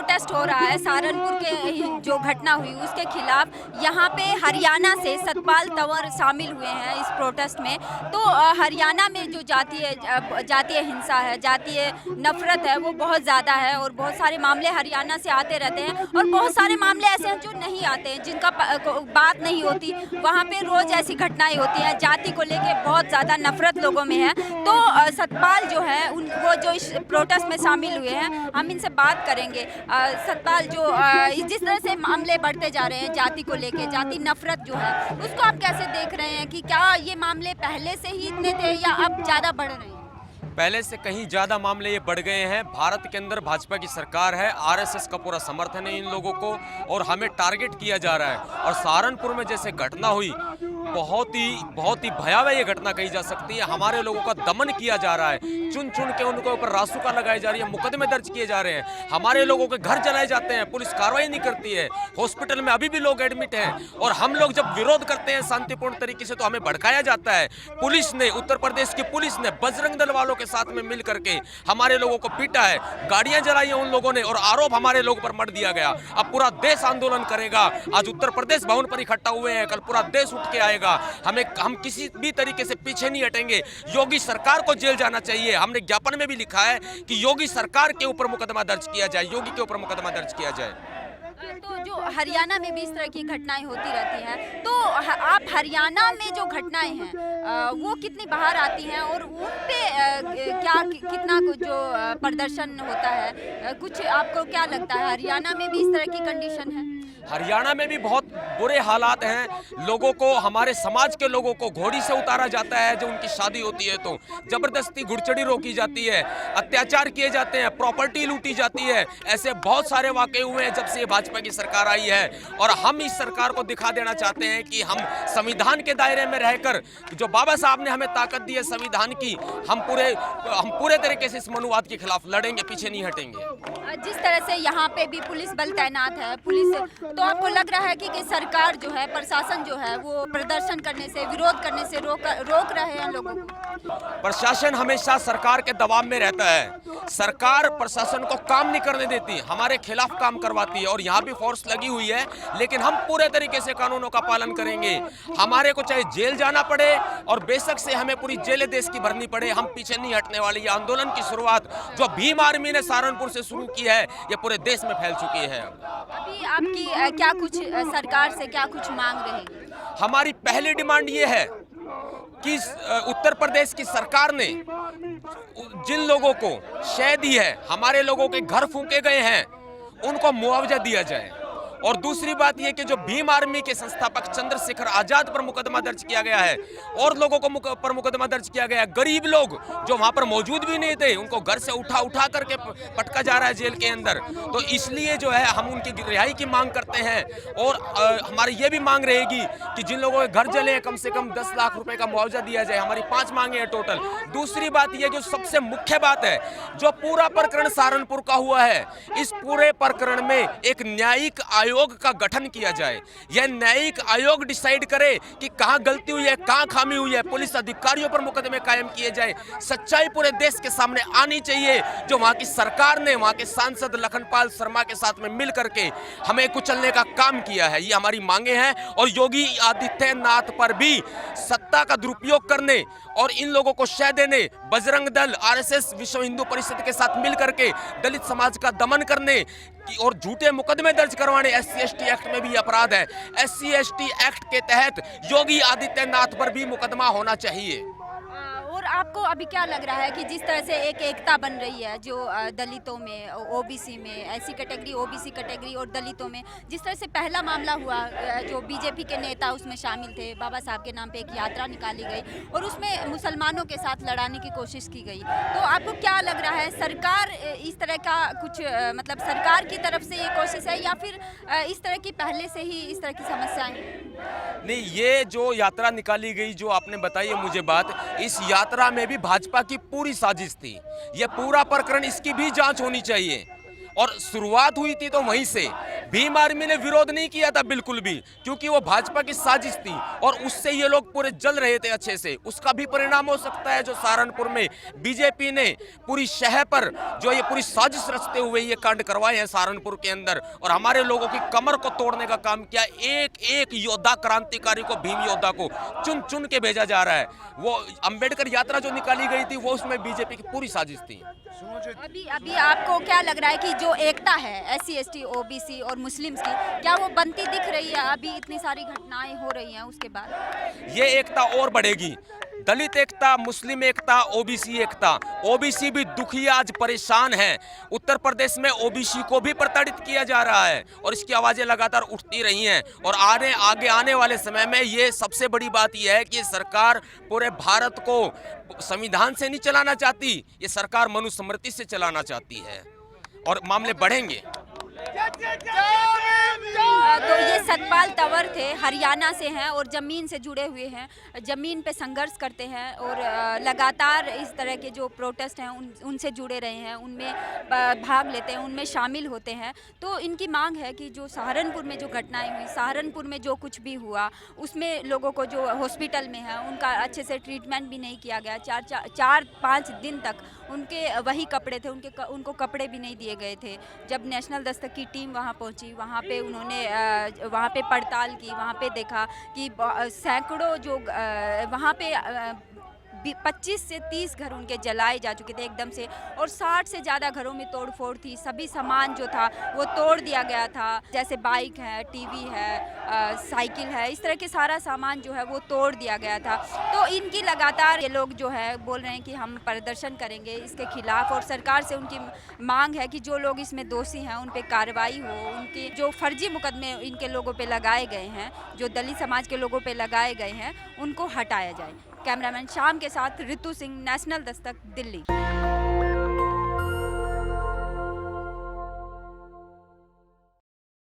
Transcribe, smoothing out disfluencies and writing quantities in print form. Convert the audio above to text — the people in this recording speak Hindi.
प्रोटेस्ट हो रहा है सहारनपुर के जो घटना हुई उसके खिलाफ। यहाँ पे हरियाणा से सतपाल तंवर शामिल हुए हैं इस प्रोटेस्ट में। तो हरियाणा में जो जातीय हिंसा है, जातीय नफरत है, वो बहुत ज़्यादा है और बहुत सारे मामले हरियाणा से आते रहते हैं और बहुत सारे मामले ऐसे हैं जो नहीं आते हैं, जिनका बात नहीं होती। वहाँ पे रोज़ ऐसी घटनाएं होती हैं, जाति को लेके बहुत ज़्यादा नफरत लोगों में है। तो सतपाल जो है वो जो इस प्रोटेस्ट में शामिल हुए हैं, हम इनसे बात करेंगे। सतपाल, जो जिस तरह से मामले बढ़ते जा रहे हैं जाति को लेके, जाति नफरत जो है, उसको आप कैसे देख रहे हैं कि क्या ये मामले पहले से ही इतने थे या अब ज़्यादा बढ़ रहे हैं? पहले से कहीं ज़्यादा मामले ये बढ़ गए हैं। भारत के अंदर भाजपा की सरकार है, आरएसएस का पूरा समर्थन है इन लोगों को और हमें टारगेट किया जा रहा है। और सहारनपुर में जैसे घटना हुई, बहुत ही भयावह ये घटना कही जा सकती है। हमारे लोगों का दमन किया जा रहा है, चुन चुन के उनके ऊपर रासुका लगाई जा रही है, मुकदमे दर्ज किए जा रहे हैं, हमारे लोगों के घर जलाए जाते हैं, पुलिस कार्रवाई नहीं करती है, हॉस्पिटल में अभी भी लोग एडमिट हैं। और हम लोग जब विरोध करते हैं शांतिपूर्ण तरीके से तो हमें भड़काया जाता है। पुलिस ने, उत्तर प्रदेश की पुलिस ने बजरंग दल वालों के साथ में मिल करके हमारे लोगों को पीटा है, गाड़ियां जलाई हैं उन लोगों ने और आरोप हमारे लोगों पर मढ़ दिया गया। अब पूरा देश आंदोलन करेगा। आज उत्तर प्रदेश भवन पर इकट्ठा हुए हैं, कल पूरा देश उठ के आएगा। हम किसी भी तरीके से पीछे नहीं हटेंगे। योगी सरकार को जेल जाना चाहिए। हमने ज्ञापन में भी लिखा है कि योगी सरकार के ऊपर मुकदमा दर्ज किया जाए, योगी के ऊपर मुकदमा दर्ज किया जाए। तो जो हरियाणा में भी इस तरह की घटनाएं होती रहती हैं, तो आप हरियाणा में जो घटनाएं हैं वो कितनी बाहर आती हैं और उन पे कितना जो प्रदर्शन होता है, कुछ आपको क्या लगता है हरियाणा में भी इस तरह की कंडीशन है? हरियाणा में भी बहुत बुरे हालात हैं। लोगों को, हमारे समाज के लोगों को घोड़ी से उतारा जाता है। जो उनकी शादी होती है तो जबरदस्ती घुड़चढ़ी रोकी जाती है, अत्याचार किए जाते हैं, प्रॉपर्टी लूटी जाती है। ऐसे बहुत सारे वाकये हुए हैं जब से भाजपा की सरकार आई है। और हम इस सरकार को दिखा देना चाहते हैं कि हम संविधान के दायरे में रहकर, जो बाबा साहब ने हमें ताकत दी है संविधान की, हम पूरे तरीके से इस मनुवाद के खिलाफ लड़ेंगे, पीछे नहीं हटेंगे। जिस तरह से यहाँ पे भी पुलिस बल तैनात है, तो आपको लग रहा है कि सरकार जो है, प्रशासन जो है, वो प्रदर्शन करने से, विरोध करने से रोक रहे हैं लोगों को? प्रशासन हमेशा सरकार के दबाव में रहता है। सरकार प्रशासन को काम नहीं करने देती, हमारे खिलाफ काम करवाती है। और यहाँ भी फोर्स लगी हुई है, लेकिन हम पूरे तरीके से कानूनों का पालन करेंगे। हमारे को चाहे जेल जाना पड़े और बेशक से हमें पूरी जेलें देश की भरनी पड़े, हम पीछे नहीं हटने वाले। ये आंदोलन की शुरुआत जो भीम आर्मी ने सहारनपुर से शुरू की है, ये पूरे देश में फैल चुकी है। अभी आपकी क्या कुछ सरकार से क्या कुछ मांग रहेगी? हमारी पहली डिमांड ये है कि उत्तर प्रदेश की सरकार ने जिन लोगों को शय दी है, हमारे लोगों के घर फूंके गए हैं, उनको मुआवजा दिया जाए। और दूसरी बात यह कि जो भीम आर्मी के संस्थापक चंद्रशेखर आजाद पर मुकदमा दर्ज किया गया है और लोगों को पर मुकदमा दर्ज किया गया है, गरीब लोग जो वहां पर मौजूद भी नहीं थे, उनको घर से उठा करके पटका जा रहा है जेल के अंदर। तो इसलिए जो है हम उनकी रिहाई की मांग करते हैं। और हमारी ये भी मांग रहेगी कि जिन लोगों के घर जले हैं, कम से कम 10 लाख रुपए का मुआवजा दिया जाए। हमारी 5 मांगे हैं टोटल। दूसरी बात यह जो सबसे मुख्य बात है, जो पूरा प्रकरण सहारनपुर का हुआ है, इस पूरे प्रकरण में एक न्यायिक आयोग का गठन किया जाए। यह न्यायिक आयोग डिसाइड करे कि कहां गलती हुई है, कहां खामी हुई है। पुलिस अधिकारियों पर मुकदमे कायम किए जाए। सच्चाई पूरे देश के सामने आनी चाहिए। जो वहां की सरकार ने, वहां के सांसद लखनपाल शर्मा के साथ में मिल करके हमें कुचलने का काम किया है, ये हमारी मांगे हैं। और योगी आदित्यनाथ पर भी सत्ता का दुरुपयोग करने और इन लोगों को शय देने, बजरंग दल, आरएसएस, विश्व हिंदू परिषद के साथ मिल करके दलित समाज का दमन करने और झूठे मुकदमे दर्ज करवाने, SC/ST एक्ट में भी अपराध है। SC/ST एक्ट के तहत योगी आदित्यनाथ पर भी मुकदमा होना चाहिए। और आपको अभी क्या लग रहा है कि जिस तरह से एक एकता बन रही है, जो दलितों में, ओबीसी में, ऐसी कैटेगरी, ओबीसी कैटेगरी और दलितों में, जिस तरह से पहला मामला हुआ, जो बीजेपी के नेता उसमें शामिल थे, बाबा साहब के नाम पे एक यात्रा निकाली गई और उसमें मुसलमानों के साथ लड़ाने की कोशिश की गई, तो आपको क्या लग रहा है, सरकार इस तरह का कुछ, मतलब सरकार की तरफ से ये कोशिश है या फिर इस तरह की पहले से ही इस तरह की समस्याएं? नहीं, ये जो यात्रा निकाली गई, जो आपने बताई है मुझे बात, इस यात्रा में भी भाजपा की पूरी साजिश थी। यह पूरा प्रकरण, इसकी भी जांच होनी चाहिए। और शुरुआत हुई थी तो वहीं से। भीम आर्मी ने विरोध नहीं किया था बिल्कुल भी, क्योंकि वो भाजपा की साजिश थी और उससे ये लोग पूरे जल रहे थे अच्छे से। उसका भी परिणाम हो सकता है जो सहारनपुर में बीजेपी ने पूरी शहर पर जो ये पूरी साजिश रचते हुए ये कांड करवाए हैं सहारनपुर के अंदर, और हमारे लोगों की कमर को तोड़ने का काम किया। एक एक योद्धा, क्रांतिकारी को, भीम योद्धा को चुन चुन के भेजा जा रहा है। वो अंबेडकर यात्रा जो निकाली गई थी वो उसमें बीजेपी की पूरी साजिश थी। अभी आपको क्या लग रहा है कि जो एकता है SC ST OBC और मुस्लिम्स की, क्या वो बनती दिख रही है? अभी इतनी सारी घटनाएं हो रही हैं उसके बाद ये एकता और बढ़ेगी। दलित एकता, मुस्लिम एकता, OBC एकता। OBC भी दुखी, आज परेशान है। उत्तर प्रदेश में OBC को भी प्रताड़ित किया जा रहा है और इसकी आवाजें लगातार उठती रही हैं। और आगे आने वाले समय में ये सबसे बड़ी बात यह है कि सरकार पूरे भारत को संविधान से नहीं चलाना चाहती, ये सरकार मनुस्मृति से चलाना चाहती है और मामले बढ़ेंगे। तो ये सतपाल तंवर थे, हरियाणा से हैं और ज़मीन से जुड़े हुए हैं, ज़मीन पे संघर्ष करते हैं और लगातार इस तरह के जो प्रोटेस्ट हैं उनसे जुड़े रहे हैं, उनमें भाग लेते हैं, उनमें शामिल होते हैं। तो इनकी मांग है कि जो सहारनपुर में जो घटनाएं हुई, सहारनपुर में जो कुछ भी हुआ, उसमें लोगों को जो हॉस्पिटल में है उनका अच्छे से ट्रीटमेंट भी नहीं किया गया। 4-5 दिन तक उनके वही कपड़े थे, उनको कपड़े भी नहीं दिए गए थे। जब नेशनल दस्तक की टीम वहाँ पहुँची, वहाँ पे उन्होंने वहाँ पे पड़ताल की, वहाँ पे देखा कि सैकड़ों जो वहाँ पे 25 से 30 घर उनके जलाए जा चुके थे एकदम से, और 60 से ज़्यादा घरों में तोड़फोड़ थी। सभी सामान जो था वो तोड़ दिया गया था, जैसे बाइक है, टीवी है, साइकिल है, इस तरह के सारा सामान जो है वो तोड़ दिया गया था। तो इनकी लगातार ये लोग जो है बोल रहे हैं कि हम प्रदर्शन करेंगे इसके खिलाफ, और सरकार से उनकी मांग है कि जो लोग इसमें दोषी हैं उन पर कार्रवाई हो। उनके जो फर्जी मुकदमे इनके लोगों पर लगाए गए हैं, जो दलित समाज के लोगों पर लगाए गए हैं, उनको हटाया जाए। कैमरामैन श्याम के साथ ऋतु सिंह, नेशनल दस्तक, दिल्ली।